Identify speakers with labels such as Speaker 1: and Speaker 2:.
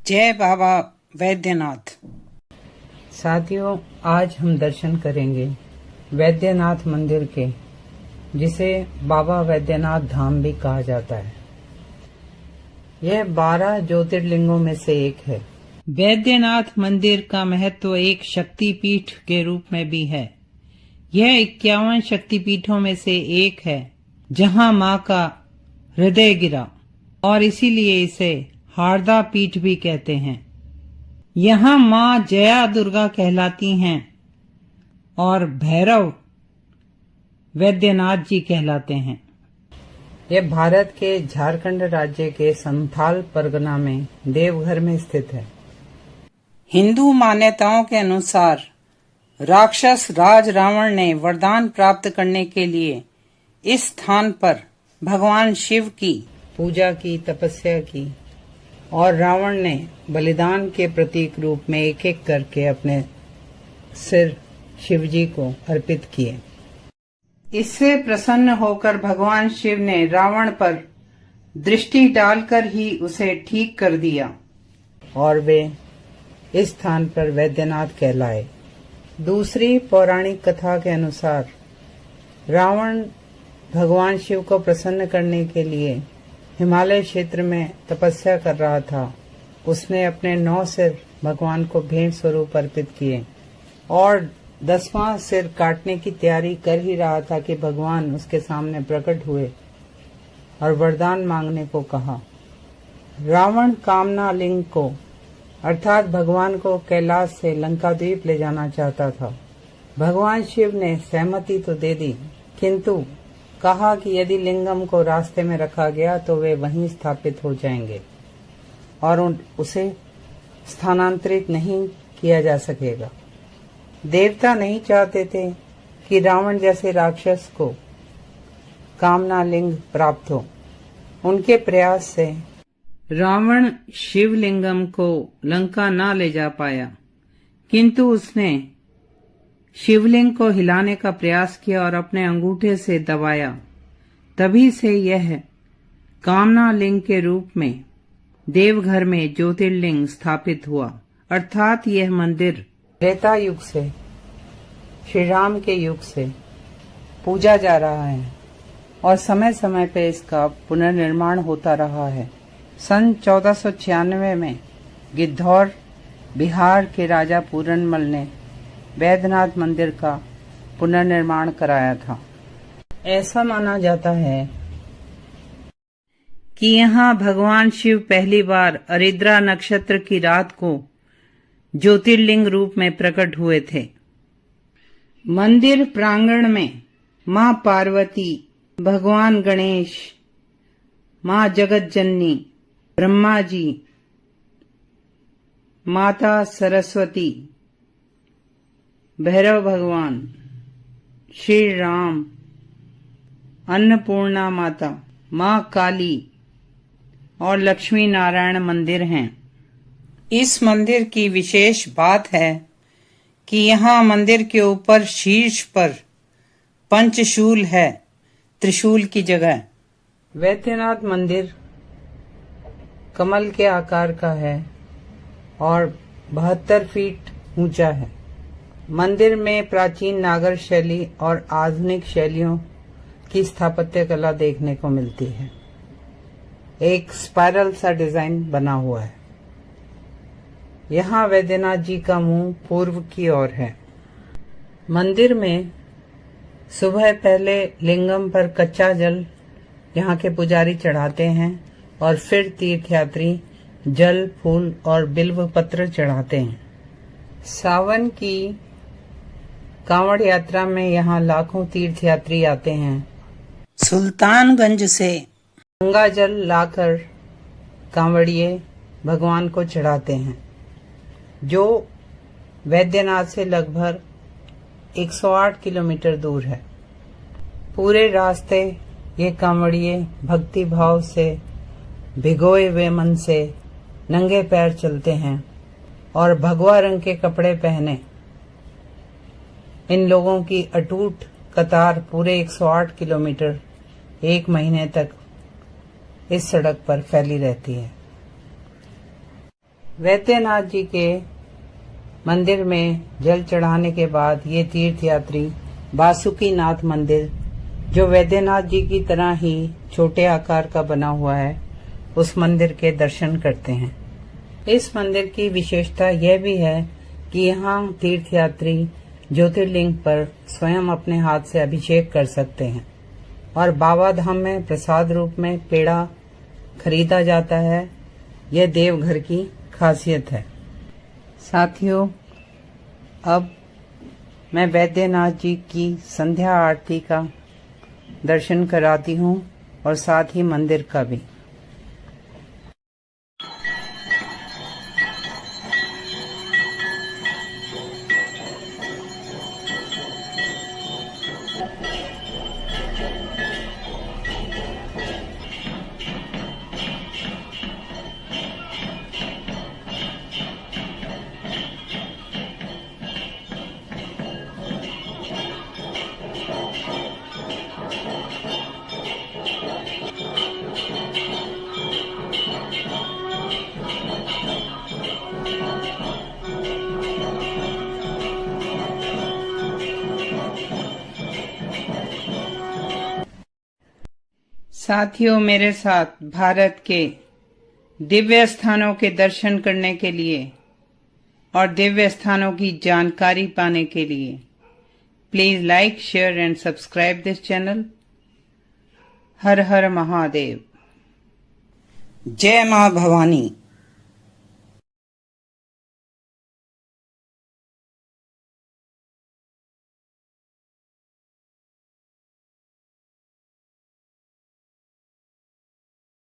Speaker 1: जय बाबा वैद्यनाथ।
Speaker 2: साथियों, आज हम दर्शन करेंगे वैद्यनाथ मंदिर के, जिसे बाबा वैद्यनाथ धाम भी कहा जाता है। यह 12 ज्योतिर्लिंगों में से एक है। वैद्यनाथ मंदिर का महत्व एक शक्तिपीठ के रूप में भी है। यह 51 शक्तिपीठों में से एक है जहां मां का हृदय गिरा, और इसीलिए इसे हारदा पीठ भी कहते हैं। यहाँ मां जया दुर्गा कहलाती हैं और भैरव वैद्यनाथ जी कहलाते हैं। यह भारत के झारखंड राज्य के संथाल परगना में देवघर में स्थित है।
Speaker 1: हिंदू मान्यताओं के अनुसार राक्षस राज रावण ने वरदान प्राप्त करने के लिए इस स्थान पर भगवान शिव की
Speaker 2: पूजा की, तपस्या की, और रावण ने बलिदान के प्रतीक रूप में एक एक करके अपने सिर शिवजी को अर्पित किए। इससे प्रसन्न होकर भगवान शिव ने रावण पर दृष्टि डालकर ही उसे ठीक कर दिया और वे इस स्थान पर वैद्यनाथ कहलाए। दूसरी पौराणिक कथा के अनुसार रावण भगवान शिव को प्रसन्न करने के लिए हिमालय क्षेत्र में तपस्या कर रहा था। उसने अपने 9 सिर भगवान को भेंट स्वरूप अर्पित किए और 10वां सिर काटने की तैयारी कर ही रहा था कि भगवान उसके सामने प्रकट हुए और वरदान मांगने को कहा। रावण कामना लिंग को अर्थात भगवान को कैलाश से लंका द्वीप ले जाना चाहता था। भगवान शिव ने सहमति तो दे दी, किंतु कहा कि यदि लिंगम को रास्ते में रखा गया तो वे वहीं स्थापित हो जाएंगे और उसे स्थानांतरित नहीं किया जा सकेगा। देवता नहीं चाहते थे कि रावण जैसे राक्षस को कामना लिंग प्राप्त हो। उनके प्रयास से रावण शिवलिंगम को लंका न ले जा पाया, किंतु उसने शिवलिंग को हिलाने का प्रयास किया और अपने अंगूठे से दबाया। तभी से यह कामना लिंग के रूप में देवघर में ज्योतिर्लिंग स्थापित हुआ। अर्थात यह मंदिर त्रेता युग से, श्री राम के युग से पूजा जा रहा है और समय समय पे इसका पुनर्निर्माण होता रहा है। सन 1496 में गिद्धौर बिहार के राजा पूरनमल ने वैद्यनाथ मंदिर का पुनर्निर्माण कराया था। ऐसा माना जाता है कि यहाँ भगवान शिव पहली बार अरिद्रा नक्षत्र की रात को ज्योतिर्लिंग रूप में प्रकट हुए थे। मंदिर प्रांगण में मां पार्वती, भगवान गणेश, मां जगत जननी, ब्रह्मा जी, माता सरस्वती, भैरव भगवान, श्री राम, अन्नपूर्णा माता, मां काली और लक्ष्मी नारायण मंदिर हैं।
Speaker 1: इस मंदिर की विशेष बात है कि यहाँ मंदिर के ऊपर शीर्ष पर पंचशूल है, त्रिशूल की जगह।
Speaker 2: वैद्यनाथ मंदिर कमल के आकार का है और 72 फीट ऊंचा है। मंदिर में प्राचीन नागर शैली और आधुनिक शैलियों की स्थापत्य कला देखने को मिलती है। एक स्पाइरल सा डिजाइन बना हुआ है। यहाँ वैद्यनाथ जी का मुंह पूर्व की ओर है। मंदिर में सुबह पहले लिंगम पर कच्चा जल यहाँ के पुजारी चढ़ाते हैं और फिर तीर्थयात्री जल, फूल और बिल्व पत्र चढ़ाते हैं। सावन की कांवड़ यात्रा में यहाँ लाखों तीर्थयात्री आते हैं।
Speaker 1: सुल्तानगंज से
Speaker 2: गंगा जल लाकर कांवड़िए भगवान को चढ़ाते हैं, जो वैद्यनाथ से लगभग 108 किलोमीटर दूर है। पूरे रास्ते ये कांवड़िए भक्ति भाव से भिगोए हुए मन से नंगे पैर चलते हैं और भगवा रंग के कपड़े पहने इन लोगों की अटूट कतार पूरे 108 किलोमीटर 1 महीने तक इस सड़क पर फैली रहती है। वैद्यनाथ जी के मंदिर में जल चढ़ाने के बाद ये तीर्थयात्री बासुकीनाथ मंदिर, जो वैद्यनाथ जी की तरह ही छोटे आकार का बना हुआ है, उस मंदिर के दर्शन करते हैं। इस मंदिर की विशेषता यह भी है कि यहाँ तीर्थयात्री ज्योतिर्लिंग पर स्वयं अपने हाथ से अभिषेक कर सकते हैं और बाबा धाम में प्रसाद रूप में पेड़ा खरीदा जाता है। यह देवघर की खासियत है। साथियों, अब मैं वैद्यनाथ जी की संध्या आरती का दर्शन कराती हूँ और साथ ही मंदिर का भी। साथियों, मेरे साथ भारत के दिव्य स्थानों के दर्शन करने के लिए और दिव्य स्थानों की जानकारी पाने के लिए please like, share and subscribe this channel. हर हर महादेव।
Speaker 1: जय मां भवानी।